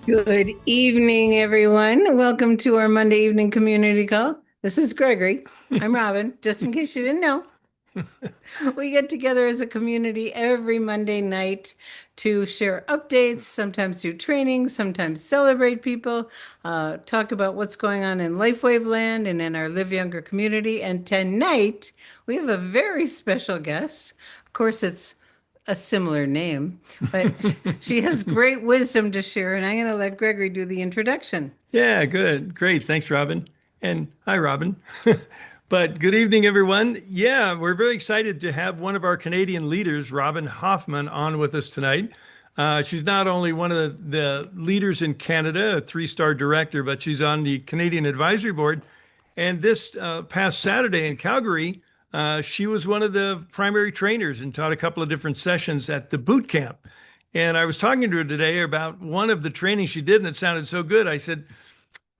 Good evening, everyone. Welcome to our Monday evening community call. This is Gregory. I'm Robin, just in case you didn't know. We get together as a community every Monday night to share updates, sometimes do training, sometimes celebrate people, talk about what's going on in LifeWave land and in our Live Younger community. And tonight, we have a very special guest. Of course, it's a similar name, but she has great wisdom to share, and I'm going to let Gregory do the introduction. Yeah, good. Great. Thanks, Robin. And hi, Robin. But good evening, everyone. Yeah, we're very excited to have one of our Canadian leaders, Robin Hoffman, on with us tonight. She's not only one of the leaders in Canada, a three-star director, but she's on the Canadian Advisory Board. And this past Saturday in Calgary, she was one of the primary trainers and taught a couple of different sessions at the boot camp. And I was talking to her today about one of the trainings she did, and it sounded so good. I said,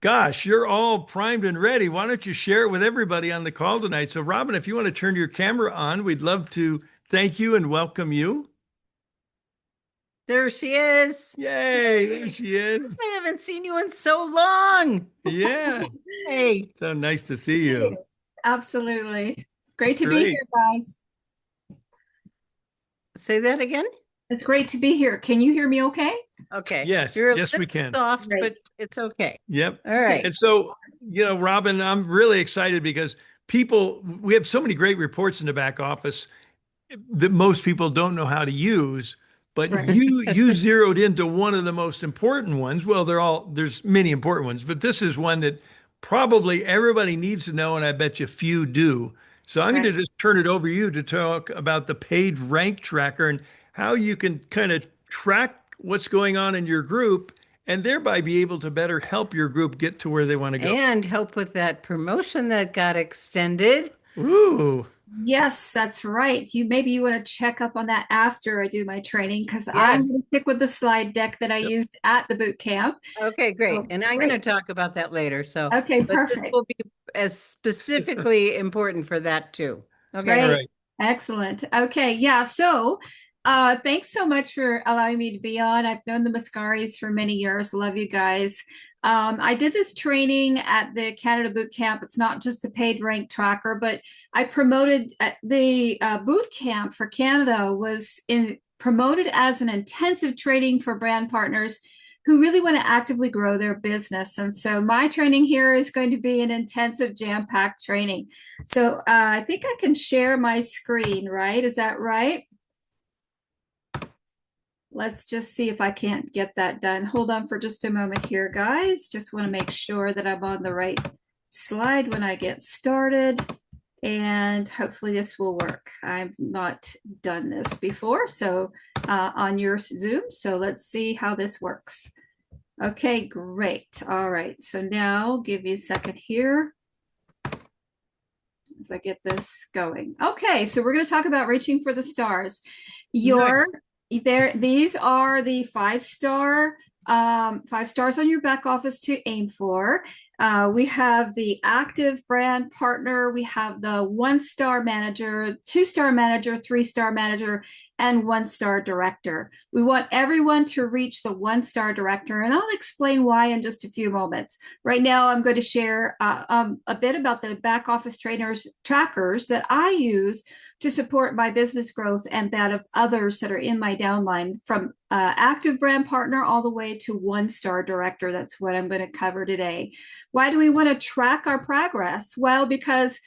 gosh, you're all primed and ready. Why don't you share it with everybody on the call tonight? So, Robin, if you want to turn your camera on, we'd love to thank you and welcome you. There she is. Yay, there she is. I haven't seen you in so long. Yeah, Hey, so nice to see you. Absolutely. Great to be Great. here, guys. say that again. It's great to be here. Can you hear me okay? Okay. Yes, You're a yes, we little can. soft, Great. but it's okay. Yep. All right. And so, Robin, I'm really excited because we have so many great reports in the back office that most people don't know how to use. But That's right. you zeroed into one of the most important ones. Well, there's many important ones, but this is one that probably everybody needs to know, and I bet you few do. So I'm That's going to right. just turn it over to you to talk about the paid rank tracker and how you can kind of track what's going on in your group and thereby be able to better help your group get to where they want to go. And help with that promotion that got extended. Ooh, Yes, that's right. Maybe you want to check up on that after I do my training because I'm going Yes. to stick with the slide deck that I yep. used at the boot camp. Okay, great. So And I'm going to great. talk about that later. So, Okay, but this perfect. will be as specifically important for that too. All Okay. Great. right. Excellent. Okay, yeah. So thanks so much for allowing me to be on. I've known the Mascaris for many years. Love you guys. I did this training at the Canada Boot Camp. It's not just a paid rank tracker, but I promoted the boot camp for Canada was promoted as an intensive training for brand partners who really want to actively grow their business. And so my training here is going to be an intensive jam-packed training. So I think I can share my screen, right? Is that right? Let's just see if I can't get that done. Hold on for just a moment here, guys. Just want to make sure that I'm on the right slide when I get started. And hopefully this will work. I've not done this before, so on your Zoom. So let's see how this works. Okay, great. All right, so now give me a second here as I get this going. Okay, so we're going to talk about reaching for the stars. Nice. These are the five stars on your back office to aim for. We have the active brand partner. We have the 1-star manager, 2-star manager, 3-star manager, and 1-star director. We want everyone to reach the 1-star director, and I'll explain why in just a few moments. Right now, I'm going to share a bit about the back office trackers that I use to support my business growth and that of others that are in my downline, from active brand partner all the way to 1-star director. That's what I'm going to cover today. Why do we want to track our progress? Well, because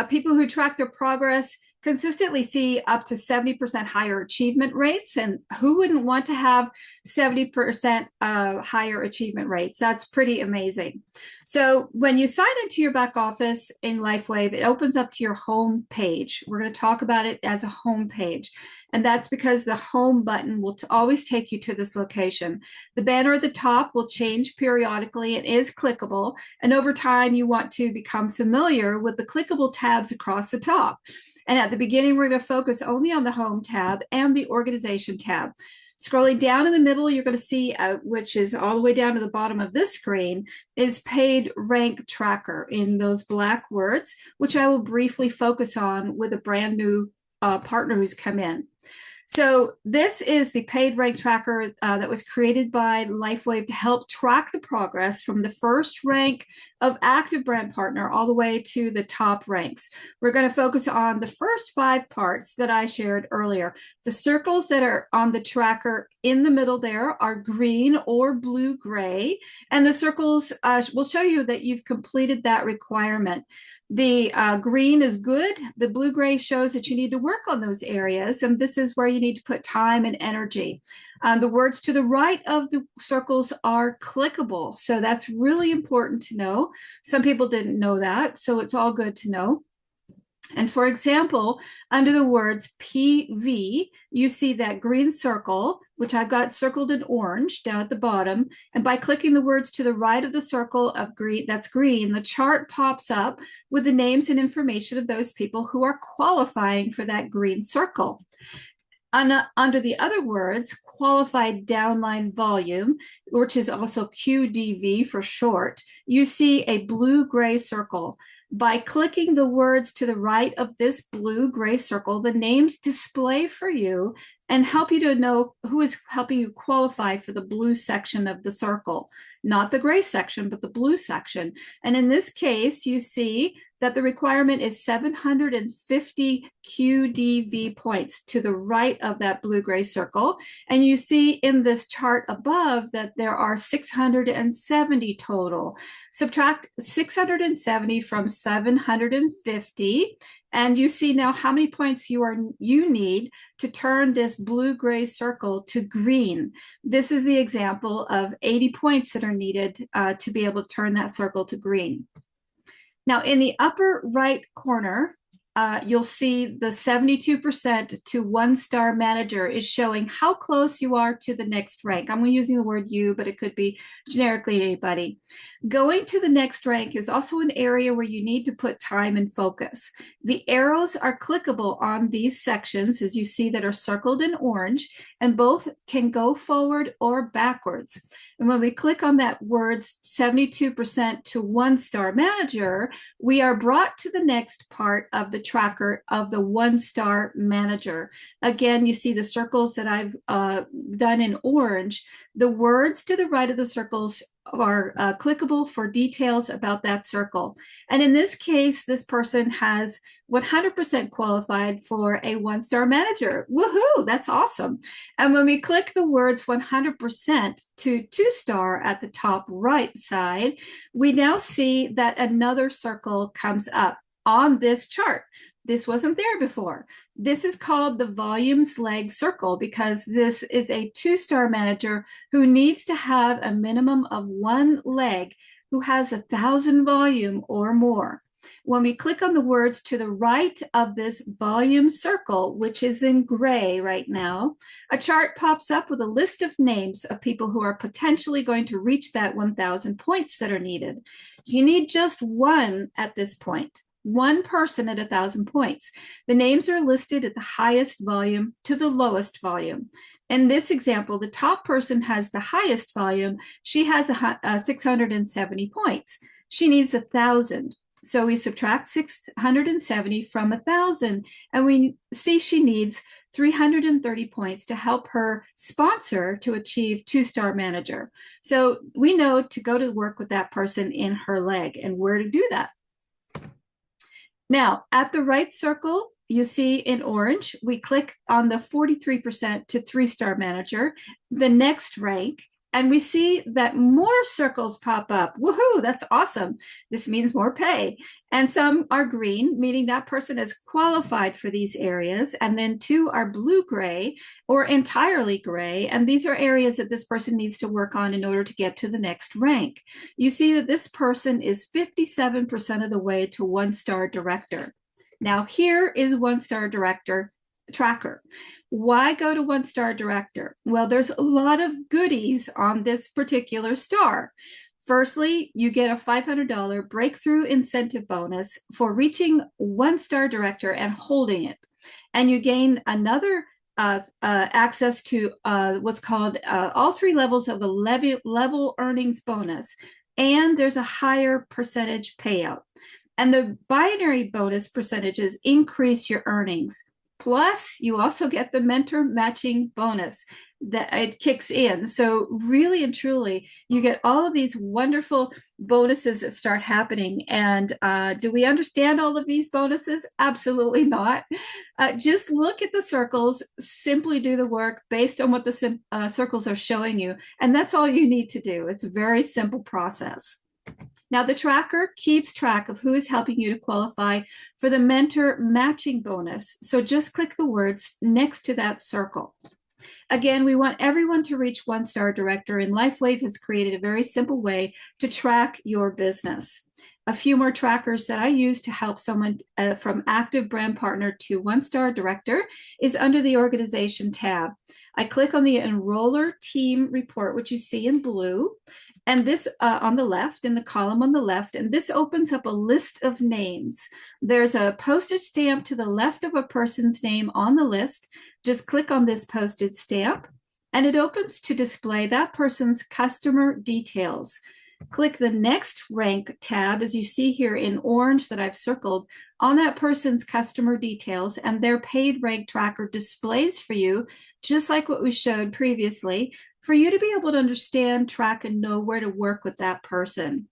people who track their progress consistently see up to 70% higher achievement rates. And who wouldn't want to have 70% higher achievement rates? That's pretty amazing. So when you sign into your back office in LifeWave, it opens up to your home page. We're going to talk about it as a home page. And that's because the home button will always take you to this location. The banner at the top will change periodically and is clickable. And over time, you want to become familiar with the clickable tabs across the top. And at the beginning, we're going to focus only on the home tab and the organization tab. Scrolling down in the middle, you're going to see, which is all the way down to the bottom of this screen, is paid rank tracker in those black words, which I will briefly focus on with a brand new partner who's come in. So this is the paid rank tracker that was created by LifeWave to help track the progress from the first rank of active brand partner all the way to the top ranks. We're going to focus on the first 5 parts that I shared earlier. The circles that are on the tracker in the middle there are green or blue-gray, and the circles will show you that you've completed that requirement. The green is good. The blue-gray shows that you need to work on those areas, and this is where you need to put time and energy. The words to the right of the circles are clickable, so that's really important to know. Some people didn't know that, so it's all good to know. And for example, under the words PV, you see that green circle, which I've got circled in orange down at the bottom. And by clicking the words to the right of the circle of green, that's green, the chart pops up with the names and information of those people who are qualifying for that green circle. Under the other words, qualified downline volume, which is also QDV for short, you see a blue-gray circle. By clicking the words to the right of this blue-gray circle, the names display for you and help you to know who is helping you qualify for the blue section of the circle, not the gray section, but the blue section. And in this case, you see that the requirement is 750 QDV points to the right of that blue-gray circle. And you see in this chart above that there are 670 total. Subtract 670 from 750, and you see now how many points you need to turn this blue-gray circle to green. This is the example of 80 points that are needed to be able to turn that circle to green. Now, in the upper right corner, you'll see the 72% to 1-star manager is showing how close you are to the next rank. I'm using the word you, but it could be generically anybody. Going to the next rank is also an area where you need to put time and focus. The arrows are clickable on these sections, as you see, that are circled in orange, and both can go forward or backwards. And when we click on that words 72% to 1-star manager, we are brought to the next part of the tracker of the 1-star manager. Again, you see the circles that I've done in orange. The words to the right of the circles are clickable for details about that circle. And in this case, this person has 100% qualified for a 1-star manager. Woohoo, that's awesome. And when we click the words 100% to 2-star at the top right side, we now see that another circle comes up on this chart. This wasn't there before. This is called the volumes leg circle because this is a 2-star manager who needs to have a minimum of 1 leg who has 1,000 volume or more. When we click on the words to the right of this volume circle, which is in gray right now, a chart pops up with a list of names of people who are potentially going to reach that 1,000 points that are needed. You need just 1 at this point. 1 person at 1,000 points. The names are listed at the highest volume to the lowest volume. In this example, the top person has the highest volume. She has 670 points. She needs 1,000. So we subtract 670 from 1,000, and we see she needs 330 points to help her sponsor to achieve 2-star manager. So we know to go to work with that person in her leg and where to do that. Now, at the right circle, you see in orange, we click on the 43% to 3-star manager, the next rank, and we see that more circles pop up. Woohoo, that's awesome. This means more pay. And some are green, meaning that person is qualified for these areas. And then 2 are blue-gray or entirely gray. And these are areas that this person needs to work on in order to get to the next rank. You see that this person is 57% of the way to 1-star director. Now here is 1-star director tracker. Why go to 1-star director? Well, there's a lot of goodies on this particular star. Firstly, you get a $500 breakthrough incentive bonus for reaching 1-star director and holding it. And you gain another access to what's called all 3 levels of the level earnings bonus. And there's a higher percentage payout. And the binary bonus percentages increase your earnings. Plus, you also get the mentor matching bonus that it kicks in. So really and truly, you get all of these wonderful bonuses that start happening. And do we understand all of these bonuses? Absolutely not. Just look at the circles, simply do the work based on what the circles are showing you. And that's all you need to do. It's a very simple process. Now, the tracker keeps track of who is helping you to qualify for the mentor matching bonus. So just click the words next to that circle. Again, we want everyone to reach one-star director, and LifeWave has created a very simple way to track your business. A few more trackers that I use to help someone from active brand partner to one-star director is under the organization tab. I click on the enroller team report, which you see in blue, and this on the left, in the column on the left, and this opens up a list of names. There's a postage stamp to the left of a person's name on the list. Just click on this postage stamp, and it opens to display that person's customer details. Click the next rank tab, as you see here in orange that I've circled, on that person's customer details, and their paid rank tracker displays for you, just like what we showed previously, for you to be able to understand, track, and know where to work with that person.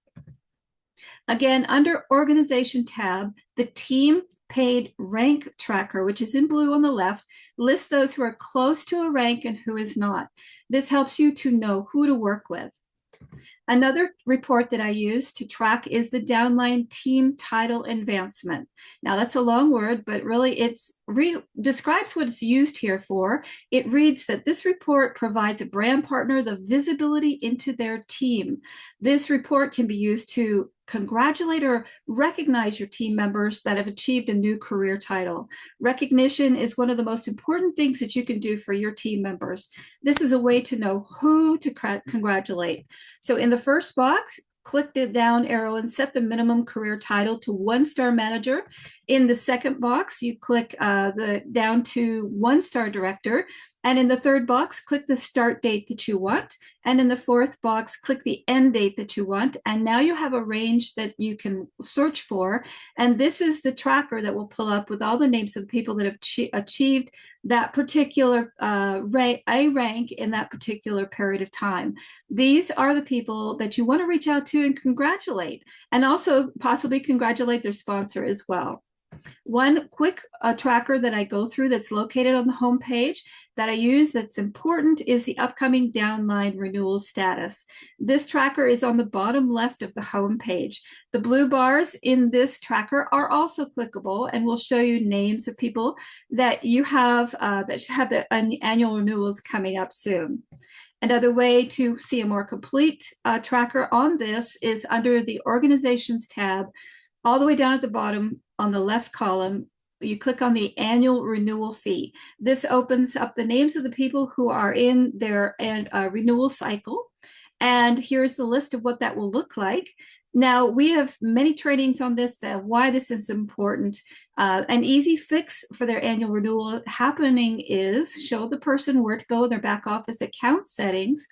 Again, under Organization tab, the Team Paid Rank Tracker, which is in blue on the left, lists those who are close to a rank and who is not. This helps you to know who to work with. Another report that I use to track is the downline team title advancement. Now that's a long word, but really it describes what it's used here for. It reads that this report provides a brand partner the visibility into their team. This report can be used to congratulate or recognize your team members that have achieved a new career title. Recognition is one of the most important things that you can do for your team members. This is a way to know who to congratulate. So in the first box, click the down arrow and set the minimum career title to one-star manager. In the second box, you click the down to one-star director. And in the third box, click the start date that you want. And in the fourth box, click the end date that you want. And now you have a range that you can search for. And this is the tracker that will pull up with all the names of the people that have achieved that particular rank in that particular period of time. These are the people that you want to reach out to and congratulate, and also possibly congratulate their sponsor as well. One quick tracker that I go through that's located on the home page that I use that's important is the upcoming downline renewal status. This tracker is on the bottom left of the home page. The blue bars in this tracker are also clickable and will show you names of people that you have that have the annual renewals coming up soon. Another way to see a more complete tracker on this is under the Organizations tab, all the way down at the bottom on the left column. You click on the annual renewal fee. This opens up the names of the people who are in their renewal cycle. And here's the list of what that will look like. Now, we have many trainings on this, why this is important. An easy fix for their annual renewal happening is show the person where to go in their back office account settings,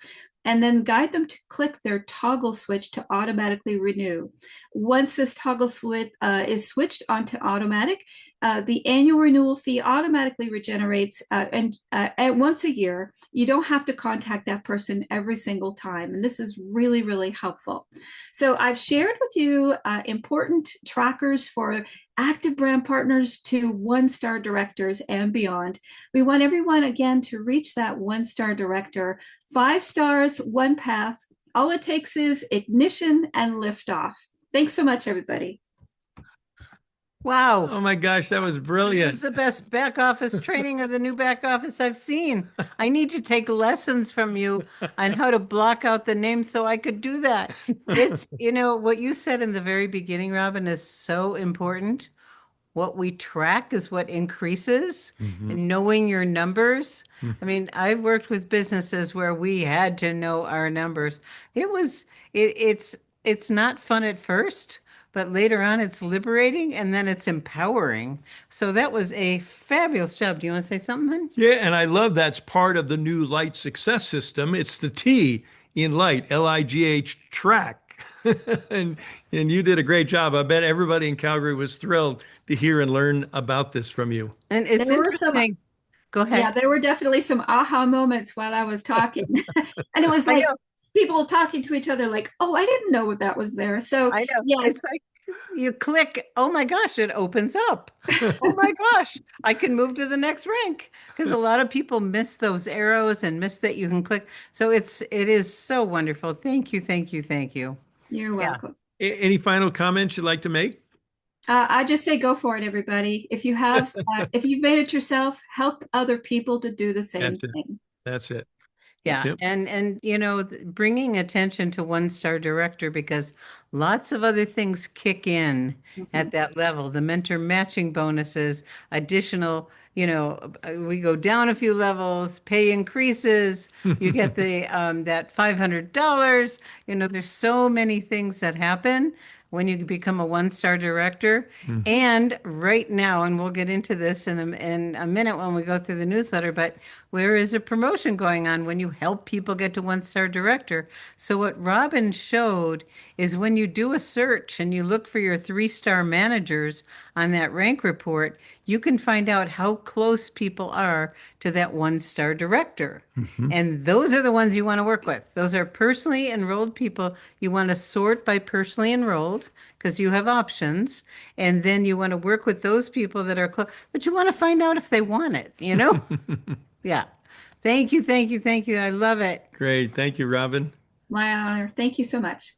and then guide them to click their toggle switch to automatically renew. Once this toggle switch is switched onto automatic, the annual renewal fee automatically regenerates and once a year. You don't have to contact that person every single time. And this is really, really helpful. So I've shared with you important trackers for active brand partners to one-star directors and beyond. We want everyone, again, to reach that one-star director. 5 stars, one path. All it takes is ignition and liftoff. Thanks so much, everybody. Wow. Oh my gosh, that was brilliant. It's the best back office training of the new back office I've seen. I need to take lessons from you on how to block out the names so I could do that. It's, what you said in the very beginning, Robin, is so important. What we track is what increases, and knowing your numbers. I mean, I've worked with businesses where we had to know our numbers. It's not fun at first, but later on it's liberating, and then it's empowering. So that was a fabulous job. Do you want to say something? Yeah, and I love that's part of the new Light success system. It's the T in Light, Ligh, track. and you did a great job. I bet everybody in Calgary was thrilled to hear and learn about this from you. And it's There were some, interesting. Go yeah, ahead. there were definitely some aha moments while I was talking. And it was I like know. people talking to each other, like, oh, I didn't know that was there. So, I know. yes, It's like you click, oh my gosh, it opens up. Oh my gosh, I can move to the next rank because a lot of people miss those arrows and miss that you can click. So it is so wonderful. Thank you, thank you, thank you. you're Yeah. welcome. Any final comments you'd like to make? I just say go for it, everybody. If you have, if you've made it yourself, help other people to do the same That's it. thing. That's it. Yeah, Yep. and bringing attention to one star director because lots of other things kick in Mhm. at that level. The mentor matching bonuses, additional, we go down a few levels, pay increases, you get the that $500. There's so many things that happen when you become a one star director. Mm. And right now, and we'll get into this in a minute when we go through the newsletter, but where is a promotion going on when you help people get to one star director? So, what Robin showed is when you do a search and you look for your three-star managers on that rank report, you can find out how close people are to that one star director. Mhm. And those are the ones you want to work with. Those are personally enrolled people. You want to sort by personally enrolled because you have options. And then you want to work with those people that are close, but you want to find out if they want it. Yeah. Thank you, thank you, thank you. I love it. Great. Thank you, Robin. My honor. Thank you so much.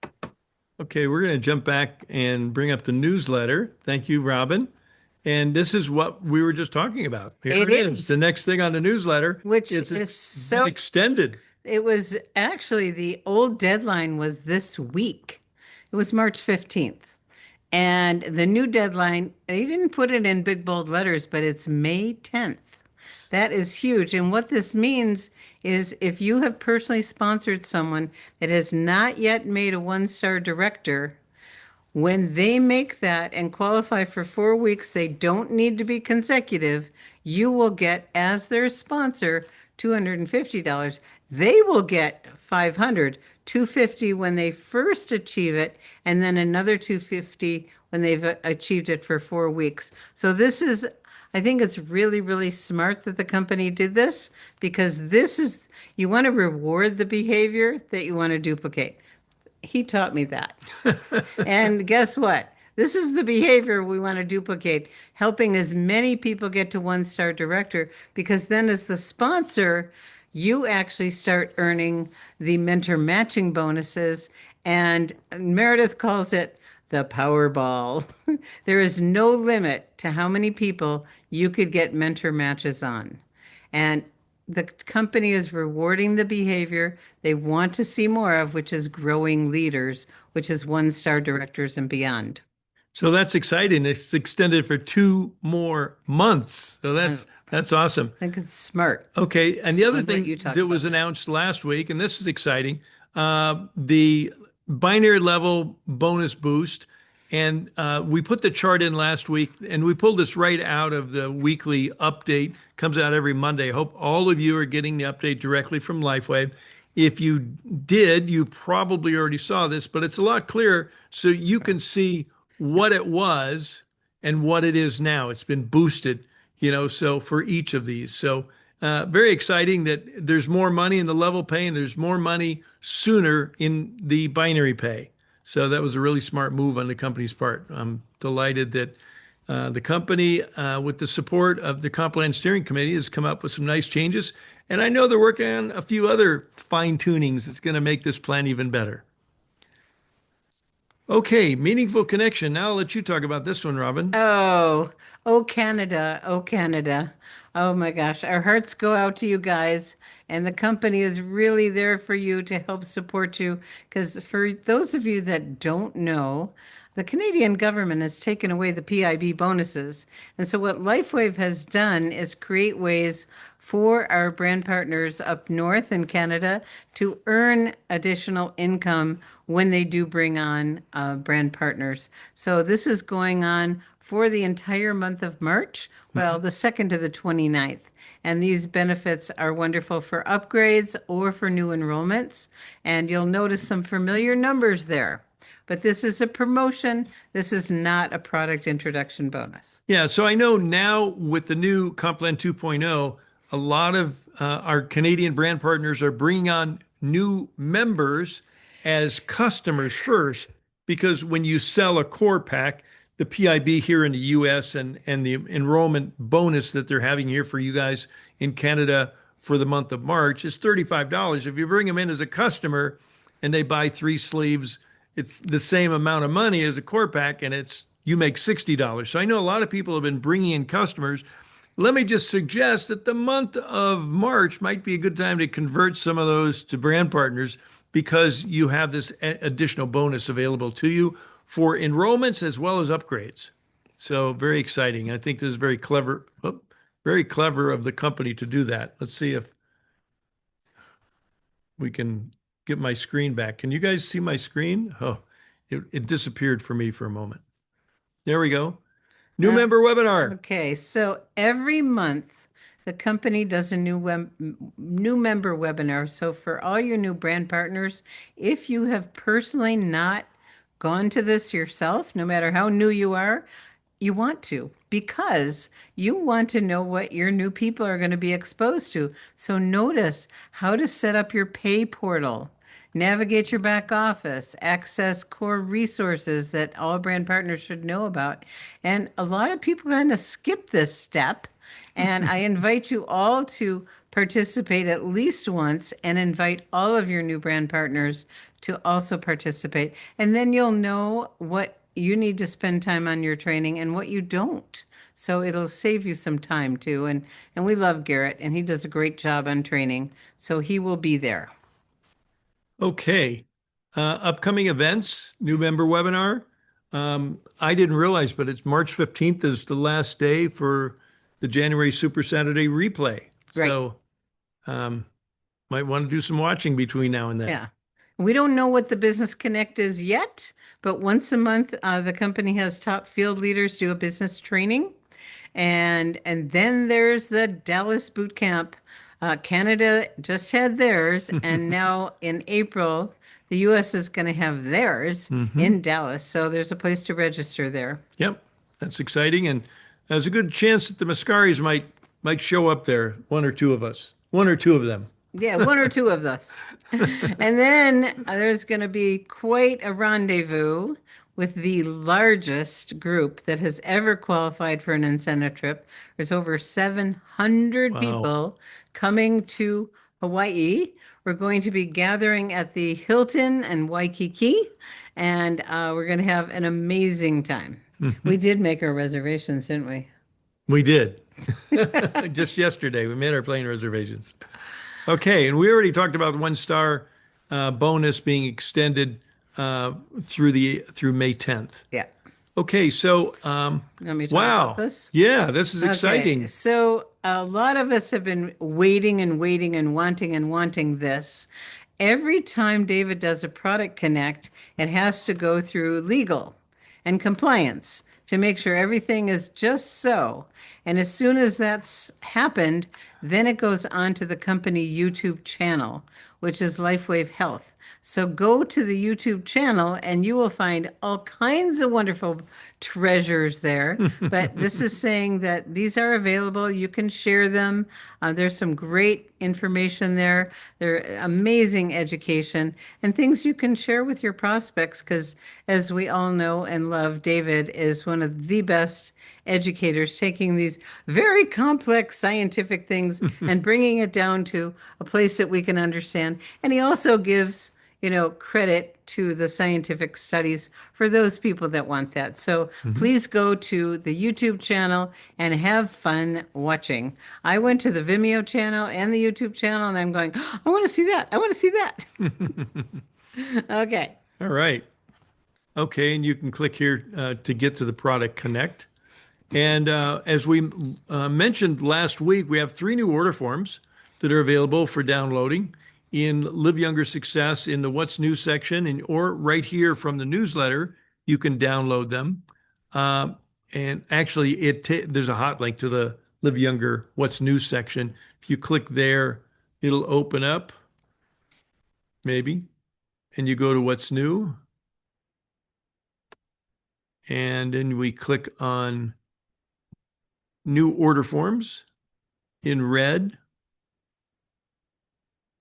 Okay, we're going to jump back and bring up the newsletter. Thank you, Robin. And this is what we were just talking about. Here It it is. is, The next thing on the newsletter. which It's is been so, extended. it was actually the old deadline was this week. It was March 15th. And the new deadline, they didn't put it in big bold letters, but it's May 10th. That is huge. And what this means is if you have personally sponsored someone that has not yet made a one star director, when they make that and qualify for 4 weeks, they don't need to be consecutive. You will get, as their sponsor, $250. They will get 500, 250 when they first achieve it, and then another 250 when they've achieved it for 4 weeks. So this is, I think it's really, really smart that the company did this because this is, you want to reward the behavior that you want to duplicate. He taught me that. And guess what? This is the behavior we want to duplicate, helping as many people get to one star director, because then as the sponsor, you actually start earning the mentor matching bonuses. And Meredith calls it the Powerball. There is no limit to how many people you could get mentor matches on. And the company is rewarding the behavior they want to see more of, which is growing leaders, which is one star directors and beyond. So that's exciting. It's extended for 2 more months. So I that's awesome. think it's smart Okay, and the other on what you thing talked that was about. announced last week, and this is exciting, the binary level bonus boost. And we put the chart in last week, and we pulled this right out of the weekly update. Comes out every Monday. I hope all of you are getting the update directly from LifeWave. If you did, you probably already saw this, but it's a lot clearer so you can see what it was and what it is now. It's been boosted, so for each of these. So very exciting that there's more money in the level pay and there's more money sooner in the binary pay. So that was a really smart move on the company's part. I'm delighted that the company, with the support of the Comp Plan Steering Committee, has come up with some nice changes. And I know they're working on a few other fine tunings that's going to make this plan even better. Okay, meaningful connection. Now I'll let you talk about this one, Robin. Oh, oh, Canada. Oh, Canada. Oh my gosh. Our hearts go out to you guys. And the company is really there for you to help support you. Because for those of you that don't know, the Canadian government has taken away the PIB bonuses. And so what LifeWave has done is create ways for our brand partners up north in Canada to earn additional income when they do bring on brand partners. So this is going on for the entire month of March, well, the 2nd to the 29th. And these benefits are wonderful for upgrades or for new enrollments. And you'll notice some familiar numbers there. but this is a promotion. This is not a product introduction bonus. Yeah, so I know now with the new Complan 2.0, a lot of our Canadian brand partners are bringing on new members as customers first, because when you sell a core pack, the PIB here in the US and the enrollment bonus that they're having here for you guys in Canada for the month of March is $35. If you bring them in as a customer and they buy 3 sleeves, it's the same amount of money as a core pack, and you make $60. So I know a lot of people have been bringing in customers. Let me just suggest that the month of March might be a good time to convert some of those to brand partners, because you have this additional bonus available to you for enrollments as well as upgrades. So very exciting. I think this is very clever, very clever of the company to do that. Let's see if we can get my screen back. Can you guys see my screen? Oh, it disappeared for me for a moment. There we go. New member webinar. Okay, so every month the company does a new member webinar. So for all your new brand partners, if you have personally not gone to this yourself, no matter how new you are, you want to, because you want to know what your new people are going to be exposed to. So notice how to set up your pay portal, navigate your back office, access core resources that all brand partners should know about. And a lot of people kind of skip this step. And I invite you all to participate at least once, and invite all of your new brand partners to also participate. And then you'll know what you need to spend time on your training and what you don't. So it'll save you some time too. And we love Garrett, and he does a great job on training. So he will be there. Okay. Upcoming events, new member webinar. I didn't realize, but it's March 15th is the last day for the January Super Saturday replay. Right. So might want to do some watching between now and then. Yeah. We don't know what the Business Connect is yet, but once a month, the company has top field leaders do a business training. And then there's the Dallas Boot Camp. Canada just had theirs, and now in April, the US is going to have theirs in Dallas. So there's a place to register there. Yep, that's exciting, and there's a good chance that the Mascaris might show up there. One or two of them. Yeah, one or two of us. And then there's going to be quite a rendezvous with the largest group that has ever qualified for an incentive trip. There's over 700 Wow. people coming to Hawaii. We're going to be gathering at the Hilton in Waikiki, and we're going to have an amazing time. We did make our reservations, didn't we? We did. Just yesterday, we made our plane reservations. Okay, and we already talked about the 1-star bonus being extended through May 10th. Yeah. Okay, so Let me talk wow, about this. yeah, this is exciting. Okay, so a lot of us have been waiting and waiting and wanting this. Every time David does a product connect, it has to go through legal and compliance to make sure everything is just so. And as soon as that's happened, then it goes on to the company YouTube channel, which is LifeWave Health. So go to the YouTube channel and you will find all kinds of wonderful treasures there. But this is saying that these are available. You can share them. There's some great information there. They're amazing education and things you can share with your prospects, because as we all know and love, David is one of the best educators, taking these very complex scientific things and bringing it down to a place that we can understand. And he also gives credit to the scientific studies for those people that want that. So please go to the YouTube channel and have fun watching. I went to the Vimeo channel and the YouTube channel, and I'm going, oh, I want to see that. I want to see that. Okay. All right. Okay, and you can click here to get to the Product Connect. And as we mentioned last week, we have 3 new order forms that are available for downloading in Live Younger Success in the What's New section, or right here from the newsletter, you can download them. And actually, there's a hot link to the Live Younger What's New section. If you click there, it'll open up, maybe, and you go to What's New. And then we click on new order forms in red.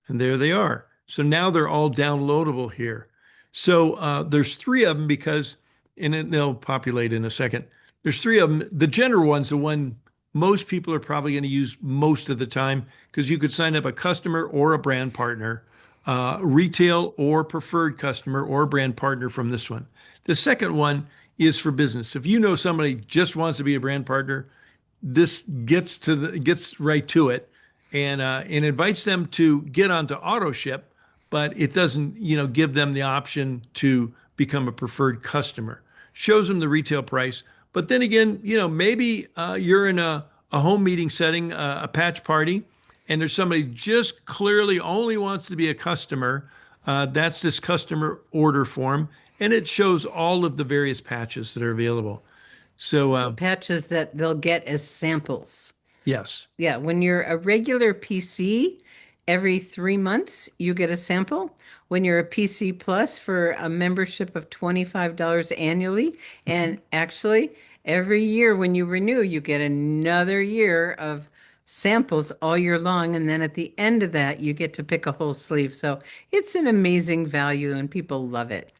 And there they are. So now they're all downloadable here. So there's three of them because, and they'll populate in a second. There's three of them. The general one's the one most people are probably going to use most of the time because you could sign up a customer or a brand partner, retail or preferred customer or brand partner from this one. The second one is for business. If you know somebody just wants to be a brand partner, this gets right to it and invites them to get onto auto ship, but it doesn't, give them the option to become a preferred customer. Shows them the retail price. But then again, maybe you're in a home meeting setting, a patch party, and there's somebody just clearly only wants to be a customer. That's this customer order form, and it shows all of the various patches that are available. So, Patches that they'll get as samples. yes. Yeah, when you're a regular PC, every 3 months you get a sample. When you're a PC Plus for a membership of $25 annually, and actually every year when you renew, you get another year of samples all year long. And then at the end of that, you get to pick a whole sleeve. So it's an amazing value and people love it.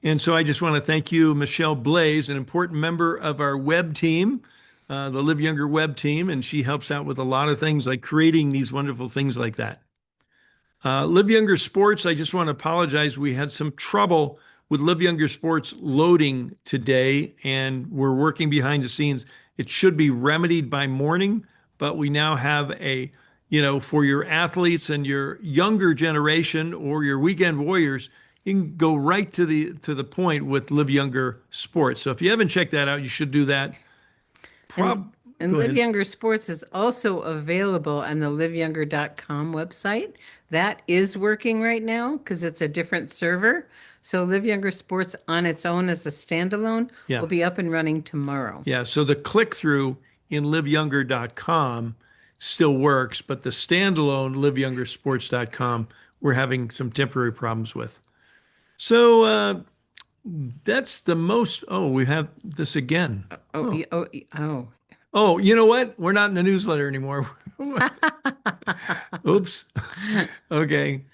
And so I just want to thank you, Michelle Blaze, an important member of our web team, the Live Younger web team, and she helps out with a lot of things like creating these wonderful things like that. Live Younger Sports, I just want to apologize. We had some trouble with Live Younger Sports loading today, and we're working behind the scenes. It should be remedied by morning, but we now have for your athletes and your younger generation or your weekend warriors, you can go right to the point with Live Younger Sports. So if you haven't checked that out, you should do that. And Live Younger Sports is also available on the liveyounger.com website. That is working right now because it's a different server. So Live Younger Sports on its own as a standalone will be up and running tomorrow. Yeah, so the click-through in liveyounger.com still works, but the standalone liveyoungersports.com we're having some temporary problems with. So that's the most. Oh, we have this again. Oh, you know what? We're not in the newsletter anymore. Oops. Okay.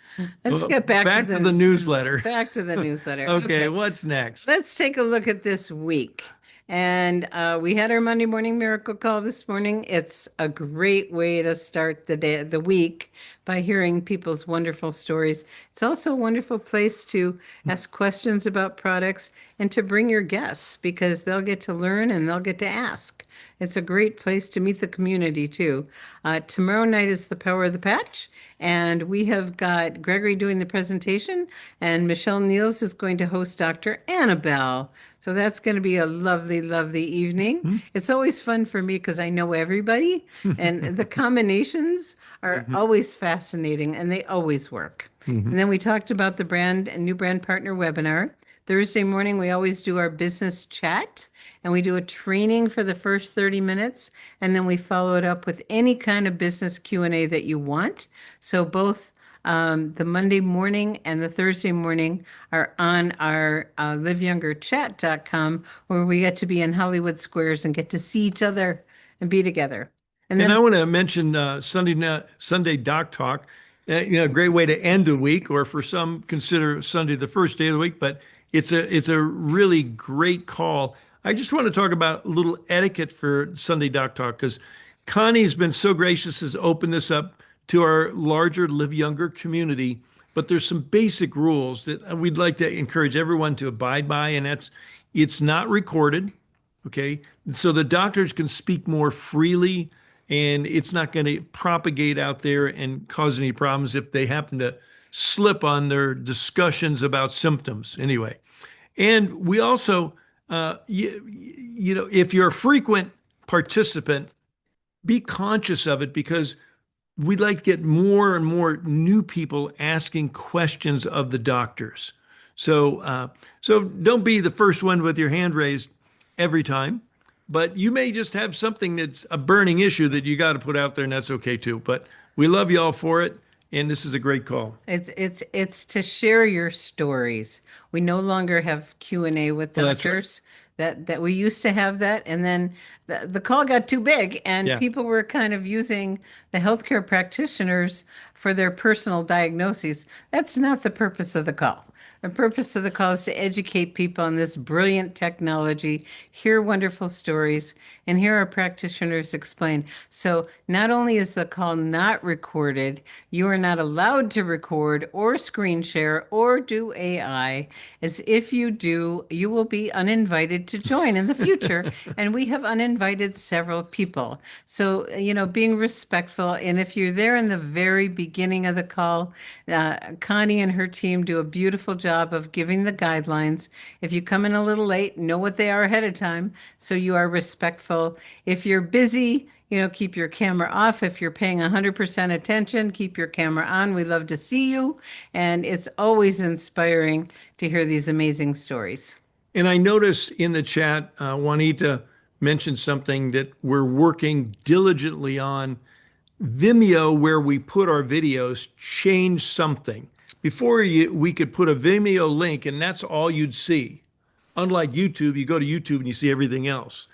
Let's get back to the newsletter. Back to the newsletter. Okay, what's next? Let's take a look at this week. And we had our Monday morning miracle call this morning. It's a great way to start the week by hearing people's wonderful stories. It's also a wonderful place to ask questions about products and to bring your guests because they'll get to learn and they'll get to ask. It's a great place to meet the community too. Tomorrow night is the Power of the Patch, and we have got Gregory doing the presentation, and Michelle Niels is going to host Dr. Annabelle. So that's going to be a lovely, lovely evening. Mm-hmm. It's always fun for me because I know everybody, and the combinations are always fascinating, and they always work. Mm-hmm. And then we talked about the brand and new brand partner webinar. Thursday morning, we always do our business chat, and we do a training for the first 30 minutes, and then we follow it up with any kind of business Q&A that you want. So both the Monday morning and the Thursday morning are on our liveyoungerchat.com, where we get to be in Hollywood Squares and get to see each other and be together. And I want to mention Sunday Doc Talk. A great way to end a week, or for some consider Sunday the first day of the week, but it's a really great call. I just want to talk about a little etiquette for Sunday Doc Talk because Connie's been so gracious as opened this up to our larger Live Younger community, but there's some basic rules that we'd like to encourage everyone to abide by, and it's not recorded, okay? So the doctors can speak more freely, and it's not going to propagate out there and cause any problems if they happen to slip on their discussions about symptoms anyway. And we also, if you're a frequent participant, be conscious of it because we'd like to get more and more new people asking questions of the doctors. So don't be the first one with your hand raised every time, but you may just have something that's a burning issue that you got to put out there, and that's okay too. But we love you all for it, and this is a great call. It's to share your stories. We no longer have Q&A with doctors. that we used to have that, and then the call got too big, and Yeah. people were kind of using the healthcare practitioners for their personal diagnoses. That's not the purpose of the call. The purpose of the call is to educate people on this brilliant technology, hear wonderful stories, and hear our practitioners explain. So, not only is the call not recorded, you are not allowed to record or screen share or do AI. As if you do, you will be uninvited to join in the future. And we have uninvited several people. So, being respectful. And if you're there in the very beginning of the call, Connie and her team do a beautiful job of giving the guidelines. If you come in a little late, know what they are ahead of time so you are respectful. If you're busy, keep your camera off. If you're paying 100% attention, keep your camera on. We love to see you. And it's always inspiring to hear these amazing stories. And I notice in the chat, Juanita mentioned something that we're working diligently on. Vimeo, where we put our videos, changed something. Before we could put a Vimeo link, and that's all you'd see. Unlike YouTube, you go to YouTube and you see everything else.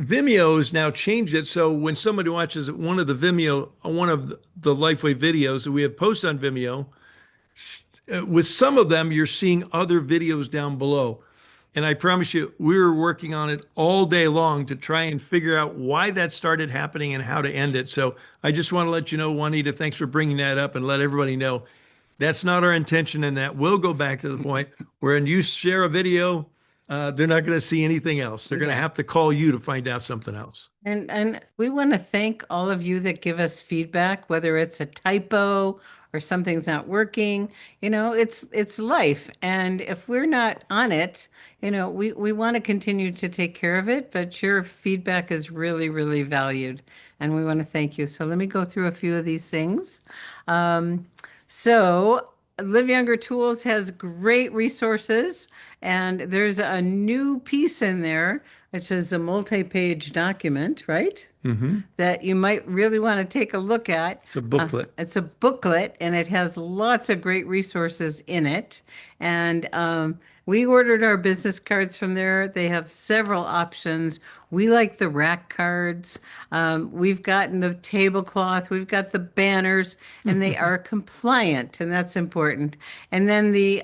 Vimeo has now changed it, so when somebody watches one of the Lifeway videos that we have posted on Vimeo, with some of them, you're seeing other videos down below. And I promise you, we were working on it all day long to try and figure out why that started happening and how to end it. So I just want to let you know, Juanita, thanks for bringing that up and let everybody know that's not our intention. And that will go back to the point where when you share a video, they're not going to see anything else. They're going to have to call you to find out something else. And we want to thank all of you that give us feedback, whether it's a typo or something's not working. It's life. And if we're not on it, we want to continue to take care of it, but your feedback is really, really valued. And we want to thank you. So let me go through a few of these things. So Live Younger Tools has great resources, and there's a new piece in there, which is a multi-page document, right? Mm-hmm. That you might really want to take a look at. It's a booklet. It's a booklet, and it has lots of great resources in it. And we ordered our business cards from there. They have several options. We like the rack cards. We've gotten the tablecloth. We've got the banners, and they are compliant, and that's important. And then the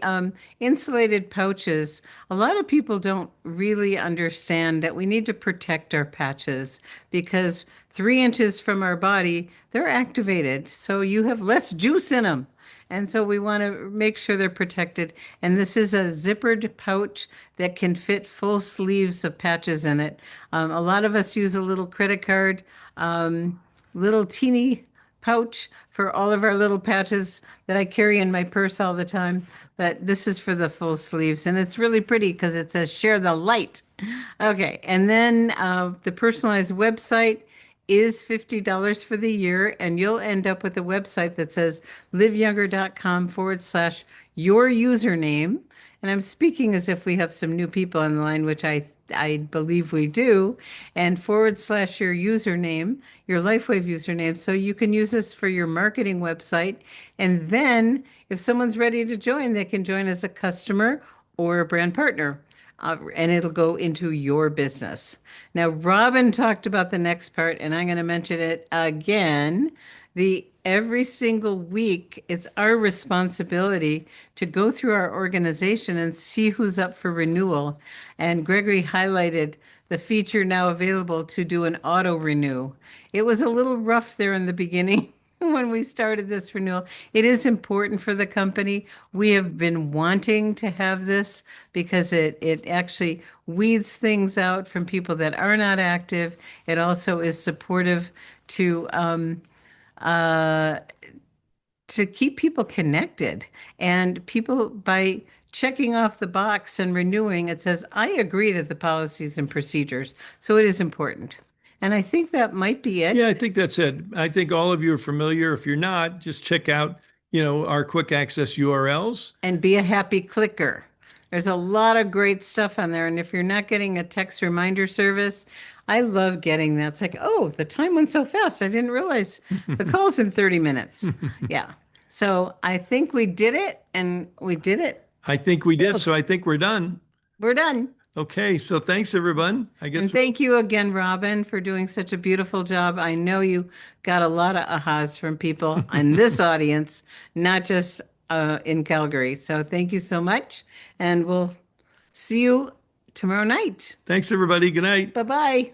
insulated pouches. A lot of people don't really understand that we need to protect our patches because 3 inches from our body, they're activated. So you have less juice in them. And so we want to make sure they're protected. And this is a zippered pouch that can fit full sleeves of patches in it. A lot of us use a little credit card, little teeny pouch for all of our little patches that I carry in my purse all the time. But this is for the full sleeves. And it's really pretty because it says share the light. Okay. And then the personalized website is $50 for the year, and you'll end up with a website that says liveyounger.com/your username. And I'm speaking as if we have some new people on the line, which I believe we do, and /your username, your LifeWave username. So you can use this for your marketing website. And then if someone's ready to join, they can join as a customer or a brand partner. And it'll go into your business. Now, Robin talked about the next part, and I'm going to mention it again. Every single week, it's our responsibility to go through our organization and see who's up for renewal. And Gregory highlighted the feature now available to do an auto renew. It was a little rough there in the beginning. When we started this renewal, it is important for the company. We have been wanting to have this because it actually weeds things out from people that are not active. It also is supportive to keep people connected, and people by checking off the box and renewing, it says, I agree to the policies and procedures. So it is important. And I think that might be it. Yeah, I think that's it. I think all of you are familiar. If you're not, just check out, our quick access URLs. And be a happy clicker. There's a lot of great stuff on there. And if you're not getting a text reminder service, I love getting that. It's like, oh, the time went so fast. I didn't realize the call's in 30 minutes. Yeah. So I think we did it, and we did it. I think we did. So I think we're done. We're done. Okay, so thanks everyone. I guess And thank you again, Robin, for doing such a beautiful job. I know you got a lot of ahas from people in this audience, not just in Calgary. So thank you so much. And we'll see you tomorrow night. thanks everybody. Good night. Bye bye.